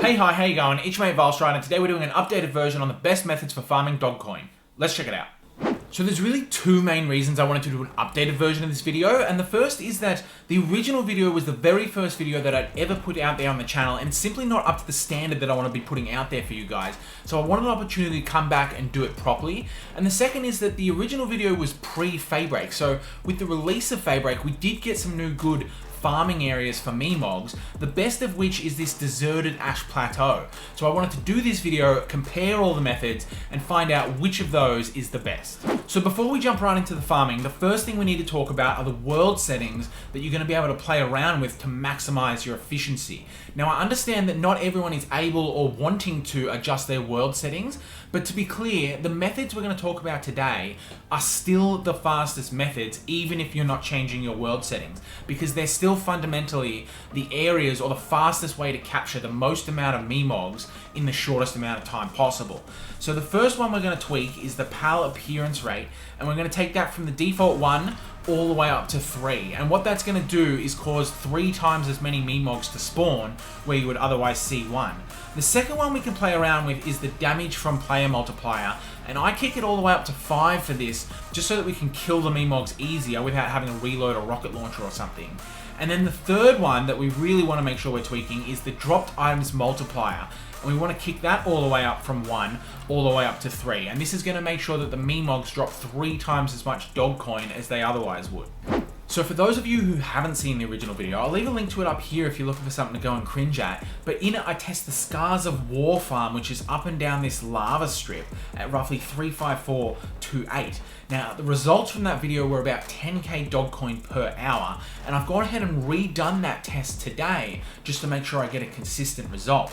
Hey, hi, how you going? It's your mate Valstride, and today we're doing an updated version on the best methods for farming Dogcoin. Let's check it out. So there's really two main reasons I wanted to do an updated version of this video, and the first is that the original video was the very first video that I'd ever put out there on the channel, and it's simply not up to the standard that I want to be putting out there for you guys. So I wanted an opportunity to come back and do it properly. And the second is that the original video was pre-Feybreak, so with the release of Feybreak, we did get some new good farming areas for Memogs, the best of which is this deserted ash plateau. So I wanted to do this video, compare all the methods, and find out which of those is the best. So before we jump right into the farming, the first thing we need to talk about are the world settings that you're going to be able to play around with to maximize your efficiency. Now I understand that not everyone is able or wanting to adjust their world settings, but to be clear, the methods we're going to talk about today are still the fastest methods, even if you're not changing your world settings, because they're still fundamentally the areas or the fastest way to capture the most amount of Memogs in the shortest amount of time possible. So the first one we're going to tweak is the Pal appearance rate, and we're going to take that from the default 1 all the way up to 3. And what that's going to do is cause 3 times as many Memogs to spawn where you would otherwise see 1. The second one we can play around with is the damage from player multiplier, and I kick it all the way up to 5 for this, just so that we can kill the Memogs easier without having to reload a rocket launcher or something. And then the third one that we really want to make sure we're tweaking is the dropped items multiplier. And we want to kick that all the way up from 1 all the way up to 3. And this is going to make sure that the Memogs drop 3 times as much Dogcoin as they otherwise would. So for those of you who haven't seen the original video, I'll leave a link to it up here if you're looking for something to go and cringe at. But in it, I test the Scars of War farm, which is up and down this lava strip at roughly 35428. Now, the results from that video were about 10k Dogcoin per hour, and I've gone ahead and redone that test today just to make sure I get a consistent result.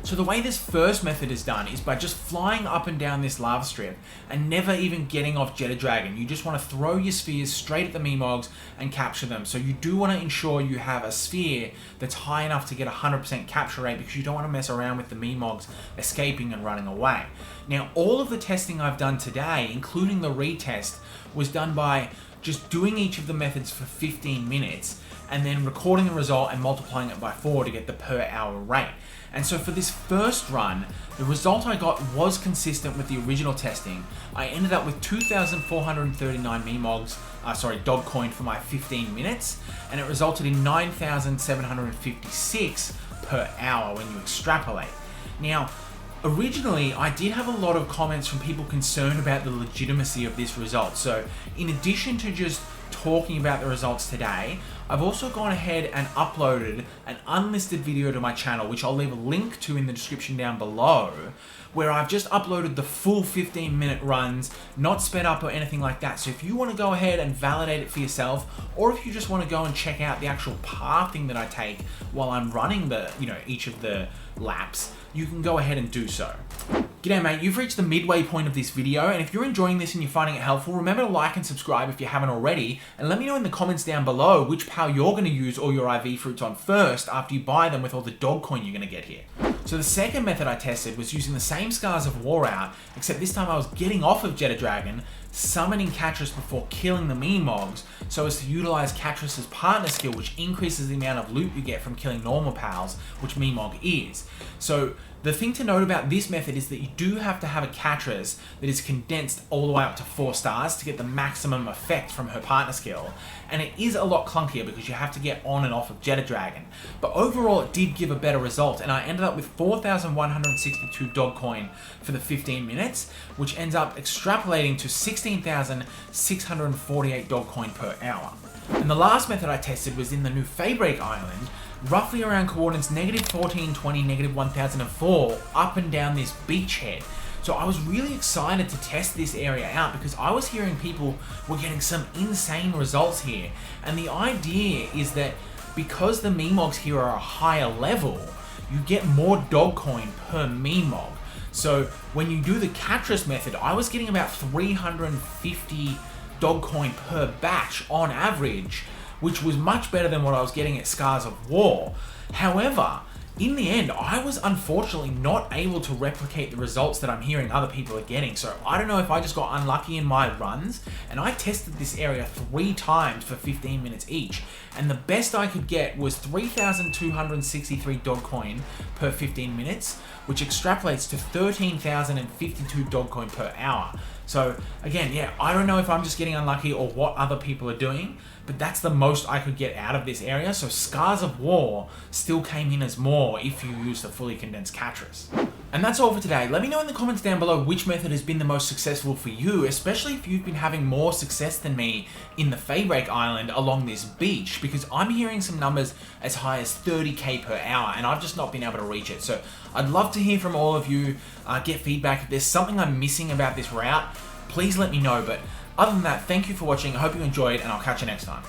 So the way this first method is done is by just flying up and down this lava strip and never even getting off Jetta Dragon. You just want to throw your spheres straight at the Memogs and capture them. So you do want to ensure you have a sphere that's high enough to get 100% capture rate, because you don't want to mess around with the Memogs escaping and running away. Now, all of the testing I've done today, including the retest, was done by just doing each of the methods for 15 minutes and then recording the result and multiplying it by 4 to get the per hour rate. And so for this first run, the result I got was consistent with the original testing. I ended up with 2,439 Dogcoin for my 15 minutes, and it resulted in 9,756 per hour when you extrapolate. Now, originally, I did have a lot of comments from people concerned about the legitimacy of this result. So in addition to just talking about the results today, I've also gone ahead and uploaded an unlisted video to my channel, which I'll leave a link to in the description down below, where I've just uploaded the full 15-minute runs, not sped up or anything like that. So if you want to go ahead and validate it for yourself, or if you just want to go and check out the actual pathing that I take while I'm running each of the laps, you can go ahead and do so. G'day mate, you've reached the midway point of this video, and if you're enjoying this and you're finding it helpful, remember to like and subscribe if you haven't already, and let me know in the comments down below which PAL you're going to use all your IV fruits on first after you buy them with all the Dogcoin you're going to get here. So the second method I tested was using the same Scars of War out, except this time I was getting off of Jetta Dragon, summoning Katress before killing the Memogs, so as to utilize Katress's partner skill, which increases the amount of loot you get from killing normal pals, which Memog is. So the thing to note about this method is that you do have to have a Katress that is condensed all the way up to 4 stars to get the maximum effect from her partner skill. And it is a lot clunkier because you have to get on and off of Jetta Dragon. But overall, it did give a better result, and I ended up with 4,162 Dogcoin for the 15 minutes, which ends up extrapolating to 16,648 Dogcoin per hour. And the last method I tested was in the new Feybreak island, roughly around coordinates -1420, -1004, up and down this beachhead. So I was really excited to test this area out because I was hearing people were getting some insane results here. And the idea is that because the Memogs here are a higher level, you get more Dogcoin per Memog. So when you do the Katress method, I was getting about 350 Dogcoin per batch on average, which was much better than what I was getting at Scars of War. However, in the end, I was unfortunately not able to replicate the results that I'm hearing other people are getting. So I don't know if I just got unlucky in my runs, and I tested this area 3 times for 15 minutes each. And the best I could get was 3,263 Dogecoin per 15 minutes, which extrapolates to 13,052 Dogecoin per hour. So again, yeah, I don't know if I'm just getting unlucky or what other people are doing, but that's the most I could get out of this area. So Scars of War still came in as more if you use the fully condensed Katress. And that's all for today. Let me know in the comments down below which method has been the most successful for you, especially if you've been having more success than me in the Feybreak island along this beach, because I'm hearing some numbers as high as 30k per hour and I've just not been able to reach it. So I'd love to hear from all of you, get feedback. If there's something I'm missing about this route, please let me know. But other than that, thank you for watching. I hope you enjoyed, and I'll catch you next time.